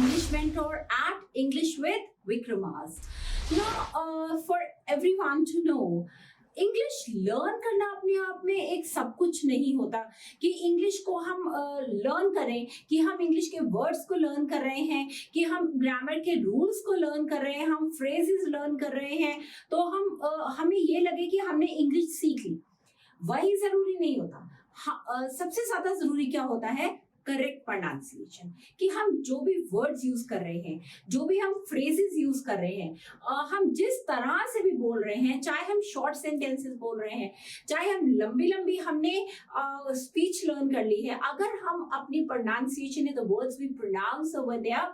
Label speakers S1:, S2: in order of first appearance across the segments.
S1: English Mentor at English with Vikramas. Now, for everyone to know, English learn करना अपने आप में एक सब कुछ नहीं होता कि इंग्लिश को हम लर्न करें, कि हम इंग्लिश के वर्ड्स को लर्न कर रहे हैं, कि हम ग्रामर के रूल्स को लर्न कर रहे हैं, हम फ्रेजेस लर्न कर रहे हैं, तो हमें ये लगे कि हमने इंग्लिश सीख ली। वही जरूरी नहीं होता। सबसे ज्यादा जरूरी क्या होता है? करेक्ट प्रोनाउंसिएशन, कि हम जो भी वर्ड्स यूज कर रहे हैं, जो भी हम फ्रेजेस यूज कर रहे हैं, हम जिस तरह से भी बोल रहे हैं, चाहे हम शॉर्ट सेंटेंसेस बोल रहे हैं, चाहे हम लंबी लंबी हमने स्पीच लर्न कर ली है, अगर हम अपनी pronunciation the words we pronounce over there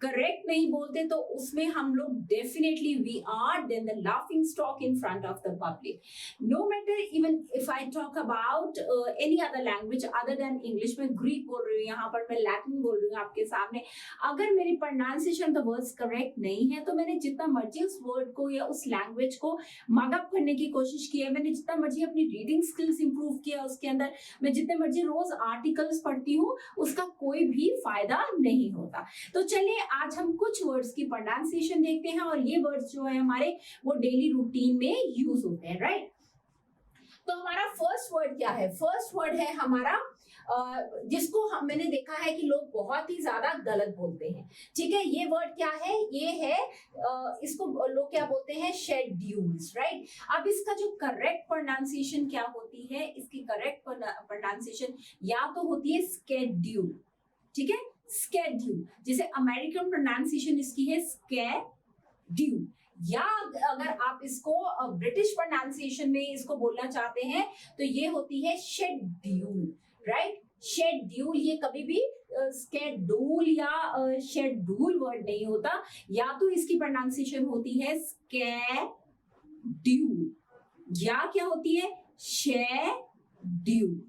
S1: correct नहीं बोलते, तो उसमें हम लोग definitely we are then the laughing stock in front of the public. No matter even if I talk about any other language other than English, में Greek बोल रही हूँ, यहाँ पर मैं लैटिन बोल रही हूँ आपके सामने, अगर मेरी प्रोनाउंसिएशन द वर्ड्स करेक्ट नहीं है, तो मैंने जितना मर्जी उस वर्ड को या उस लैंग्वेज को मग अप करने की कोशिश की है, मैंने जितना मर्जी अपनी रीडिंग स्किल्स इंप्रूव किया उसके अंदर, मैं जितने मर्जी रोज आर्टिकल्स पढ़ती हूँ, उसका कोई भी फायदा नहीं होता। तो चलिए आज हम कुछ वर्ड्स की प्रोनाउंसिएशन देखते हैं, और ये वर्ड्स जो है हमारे वो डेली रूटीन में यूज होते हैं, राइट। तो हमारा फर्स्ट वर्ड क्या है? फर्स्ट वर्ड है हमारा जिसको मैंने देखा है कि लोग बहुत ही ज्यादा गलत बोलते हैं, ठीक है। ये वर्ड क्या है? ये है इसको लोग क्या बोलते हैं? Schedules, right. अब इसका जो करेक्ट प्रोनाउंसिएशन क्या होती है? इसकी करेक्ट प्रोनाउंसिएशन या तो होती है स्केड्यूल, ठीक है, स्केड्यूल। जैसे अमेरिकन प्रोनाउंसिएशन इसकी है स्केड्यूल, या अगर आप इसको ब्रिटिश प्रोनाउंसिएशन में इसको बोलना चाहते हैं तो ये होती है शेड्यूल, राइट। शेड्यूल, ये कभी भी स्केड्यूल या शेड्यूल वर्ड नहीं होता, या तो इसकी प्रोनाउंसिएशन होती है स्केड्यूल या क्या होती है? Schedule,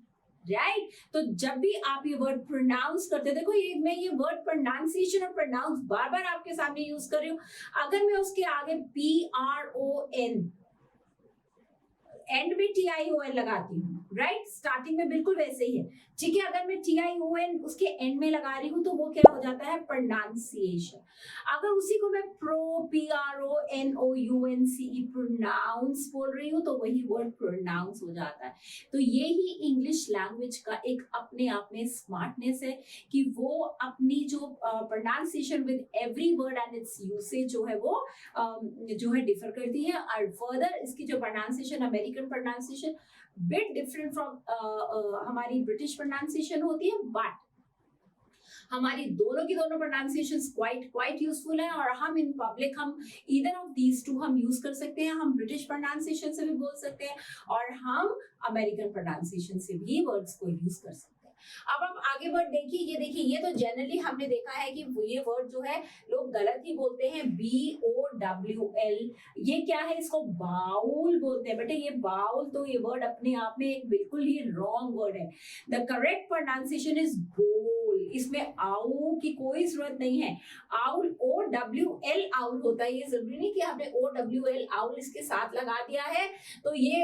S1: right. तो जब भी आप ये वर्ड प्रोनाउंस करते, देखो मैं ये वर्ड प्रोनाउंसिएशन और प्रोनाउंस बार बार आपके सामने यूज कर रही हूँ। अगर मैं उसके आगे PRON एंड में TION लगाती हूँ, राइट, स्टार्टिंग में बिल्कुल वैसे ही है, ठीक है। अगर मैं TION उसके एंड में लगा रही हूँ तो वो क्या हो जाता है? प्रोनाउंसिएशन। अगर उसी को मैं PRONOUNCE प्रोनाउंस बोल रही हूँ तो वही वर्ड प्रोनाउंस हो जाता है। तो ये ही इंग्लिश लैंग्वेज का एक अपने आप में स्मार्टनेस है कि वो अपनी जो pronunciation with every word and it's usage जो है वो जो है डिफर करती है। और फर्दर इसकी जो pronunciation American pronunciation bit different from हमारी ब्रिटिश प्रोनाउंसिएशन होती है, बट हमारी दोनों की दोनों प्रोनाउंसिएशंस क्वाइट यूजफुल है। और हम इन पब्लिक हम ईदर ऑफ दीज टू हम यूज कर सकते हैं। हम ब्रिटिश प्रोनाउंसिएशन से भी बोल सकते हैं और हम अमेरिकन प्रोनाउंसिएशन से भी वर्ड्स को यूज कर सकते हैं। अब आप आगे वर्ड देखिए, ये तो जनरली हमने देखा है कि ये वर्ड जो है लोग गलत ही बोलते हैं, BOWL। ये क्या है? इसको बाउल बोलते हैं। बेटे ये बाउल, तो ये वर्ड अपने आप में एक बिल्कुल ही रॉन्ग वर्ड है। द करेक्ट प्रोनाउंसिएशन इज बोल। इसमें आउ की कोई जरूरत नहीं है। आउल OWL आउल होता है। ये जरूरी नहीं कि आपने OWL आउल इसके साथ लगा दिया है तो ये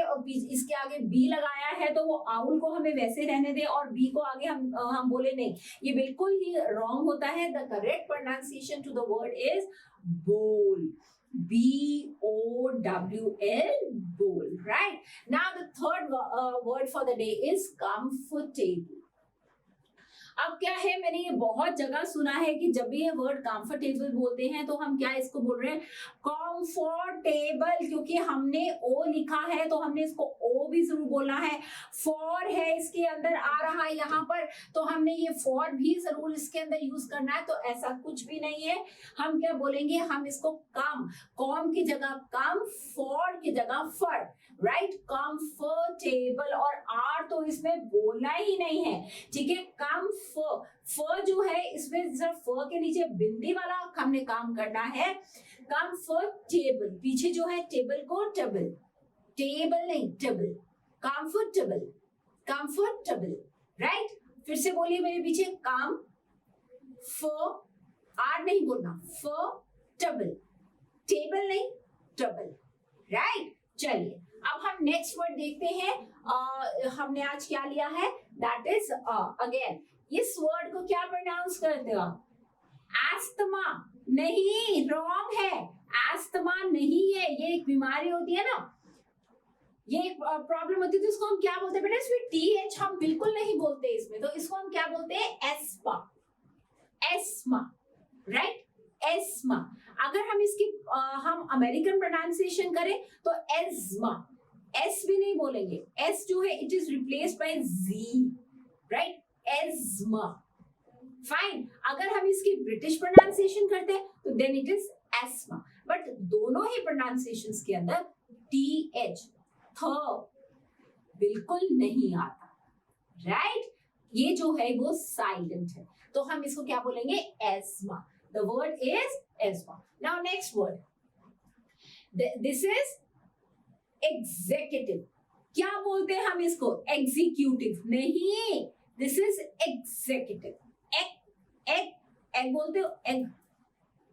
S1: इसके आगे B लगाया है तो वो आउल को हमें वैसे रहने दे और B को आगे हम बोले नहीं, ये बिल्कुल ही रॉन्ग होता है। The correct pronunciation to the word is bowl, BOWL, bowl, right? Now the third word for the day is comfortable. अब क्या है, मैंने ये बहुत जगह सुना है कि जब भी ये वर्ड कंफर्टेबल बोलते हैं तो हम क्या इसको बोल रहे हैं? कंफर्टेबल, क्योंकि हमने ओ लिखा है तो हमने इसको ओ भी जरूर बोलना है। फॉर है इसके अंदर आ रहा है यहाँ पर, तो हमने ये फॉर भी जरूर इसके अंदर यूज करना है। तो ऐसा कुछ भी नहीं है। हम क्या बोलेंगे? हम इसको कॉम की जगह कम, फॉर की जगह फर, राइट। कंफर्टेबल, और आर तो इसमें बोलना ही नहीं है, ठीक है। कम फ जो है इसमें सिर्फ फ के नीचे बिंदी वाला हमने काम करना है। कंफर्टेबल, पीछे जो है टेबल को टेबल, टेबल नहीं टेबल, कंफर्टेबल, कंफर्टेबल, राइट। फिर से बोलिए मेरे पीछे, काम फ, आर नहीं बोलना, फ टेबल, टेबल नहीं टेबल, राइट। चलिए अब हम नेक्स्ट वर्ड देखते हैं। हमने आज क्या लिया है? That is again. इस वर्ड को क्या प्रोनाउंस करते हो आप? एस्थमा नहीं, रॉन्ग है, एस्थमा नहीं है, ये एक बीमारी होती है ना, ये एक प्रॉब्लम होती है, तो इसको हम क्या बोलते हैं बेटा, इसमें TH हम बिल्कुल नहीं बोलते इसमें, तो इसको हम क्या बोलते हैं, एस्मा, एस्मा, राइट, एस्मा। अगर हम इसकी हम अमेरिकन प्रोनाउंसिएशन करें तो एस्मा, एस भी नहीं बोलेंगे, एस जो है it is replaced by G, right, asthma, fine. अगर हम इसकी ब्रिटिश प्रोनाउंसिएशन करते हैं तो then it is asthma, but दोनों ही प्रोनाउंसिएशंस के अंदर TH थ बिल्कुल नहीं आता, राइट, ये जो है वो साइलेंट है, तो हम इसको क्या बोलेंगे, ESMA, the word is ESMA. Now next word, this is executive, क्या बोलते हैं हम इसको, एग्जीक्यूटिव नहीं, this is executive, egg egg egg बोलते हो, एग,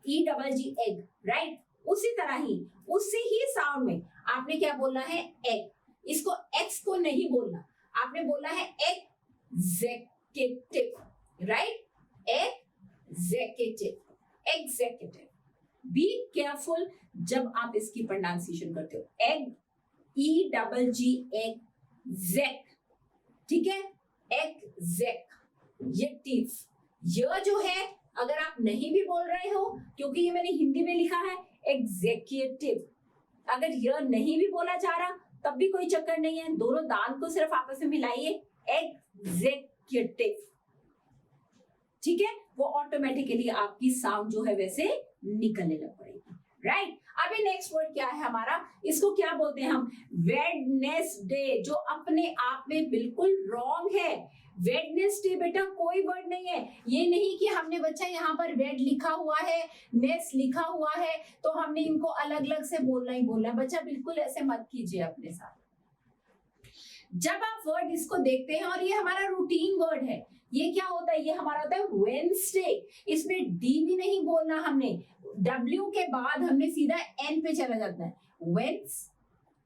S1: EGG एग, राइट, उसी तरह ही उसी ही साउंड में आपने क्या बोलना है, एग, इसको एक्स को नहीं बोलना, आपने बोलना है executive, right, executive, executive. Be careful जब आप इसकी प्रोनाउंसिएशन करते हो, एग, EGG एग, जेक, ठीक है, एग्जेक, ये टीफ, यह जो है अगर आप नहीं भी बोल रहे हो, क्योंकि ये मैंने हिंदी में लिखा है एग्जीक्यूटिव, अगर यह नहीं भी बोला जा रहा तब भी कोई चक्कर नहीं है, दोनों दांत को सिर्फ आपस में मिलाइए, एग्जीक्यूटिव, ठीक है, वो ऑटोमेटिकली आपकी साउंड जो है वैसे निकलने लग पड़ेगी, राइट। अभी नेक्स्ट वर्ड क्या है हमारा, इसको क्या बोलते हैं हम, वेडनेसडे, जो अपने आप में बिल्कुल रॉन्ग है। वेडनेसडे बेटा कोई वर्ड नहीं है, ये नहीं कि हमने बच्चा यहाँ पर वेड लिखा हुआ है, नेस लिखा हुआ है, तो हमने इनको अलग अलग से बोलना ही बोलना है, बच्चा बिल्कुल ऐसे मत कीजिए अपने साथ। जब आप वर्ड इसको देखते हैं, और ये हमारा रूटीन वर्ड है, ये क्या होता है, ये हमारा होता है वेडनेसडे, इसमें डी भी नहीं बोलना हमने, W के बाद हमने सीधा N पे चला जाता है, वेंस,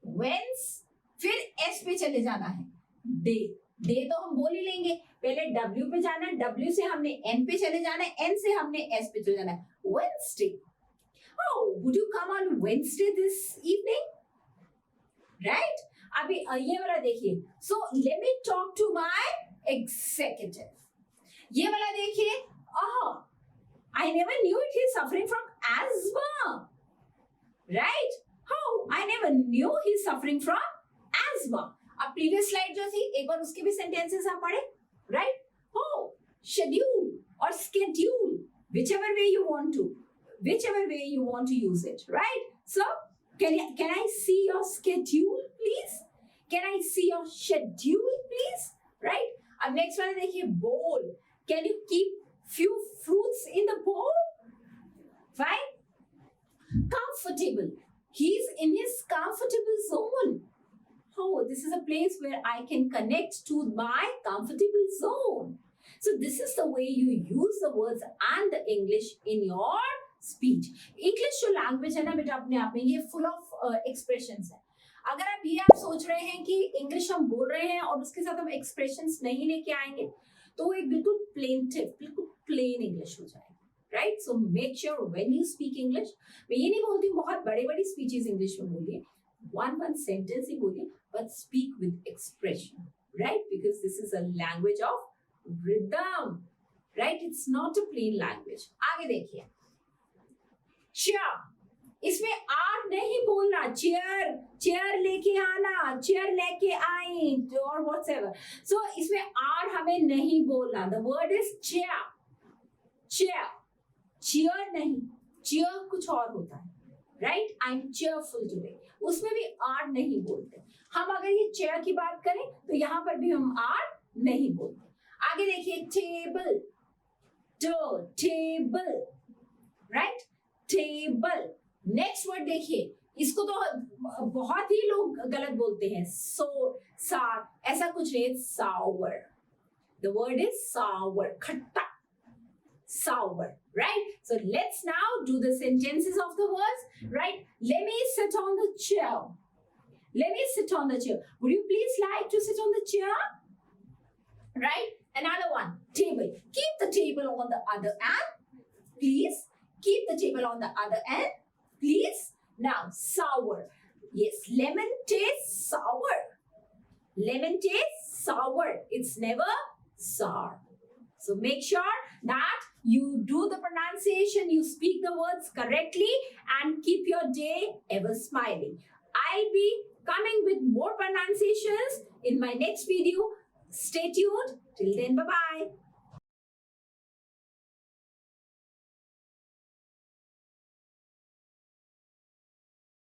S1: वेंस, फिर S पे चले जाना है, डे, डे तो हम बोल ही लेंगे, पहले W पे जाना है, W से हमने N पे चले जाना है, N से हमने S पे चले जाना है, Wednesday. Oh, would you come on Wednesday this evening? Right? अभी ये वाला देखिए, so let me talk to my executive. ये वाला देखिए, I never knew it, he's suffering from asthma, right? How? I never knew he's suffering from asthma. अब previous slide जो थी, एक बार उसके भी सेंटेंसेस हम पढ़े, राइट? हो, शेड्यूल और schedule, whichever way you want to use it, right? So can I see your schedule please? Can I see your schedule please? Right? अब नेक्स्ट वाला देखिए, bowl, can you keep few fruits in the bowl? Fine. Comfortable, he's in his comfortable zone. Oh, this is a place where I can connect to my comfortable zone. So this is the way you use the words and the English in your speech. English जो language है ना बेटा, अपने आप में ये full of expressions है। अगर आप ये सोच रहे हैं कि इंग्लिश हम बोल रहे हैं और उसके साथ हम expressions नहीं लेके आएंगे, तो वो एक बिल्कुल plaintive, बिल्कुल plain English हो जाएगा, right? So make sure when you speak English, मैं ये नहीं बोलती हूँ बहुत बड़ी speeches English में बोलिए, one sentence ही बोलिए, but speak with expression, right? Because this is a language of rhythm, right? It's not a plain language. आगे देखिए, chair, इसमें R नहीं बोलना, chair, chair लेके आना, chair लेके आई, or whatever. So इसमें R हमें नहीं बोलना. The word is chair, chair, cheer नहीं, cheer कुछ और होता है, right? I'm cheerful today. उसमें भी R नहीं बोलते। हम अगर ये चेयर की बात करें तो यहाँ पर भी हम R नहीं बोलते। आगे देखिए, table, table, right, table. Next word देखिए, इसको तो बहुत ही लोग गलत बोलते हैं, सार, ऐसा कुछ नहीं, सावर, द वर्ड इज सावर, खट्टा, sour, right? So let's now do the sentences of the words, right? Let me sit on the chair. Let me sit on the chair. Would you please like to sit on the chair? Right? Another one, table. Keep the table on the other hand. Please keep the table on the other end. Please. Now, sour. Yes, lemon tastes sour. Lemon tastes sour. It's never sour. So make sure that you do the pronunciation, you speak the words correctly, and keep your day ever smiling. I'll be coming with more pronunciations in my next video. Stay tuned. Till then, bye-bye.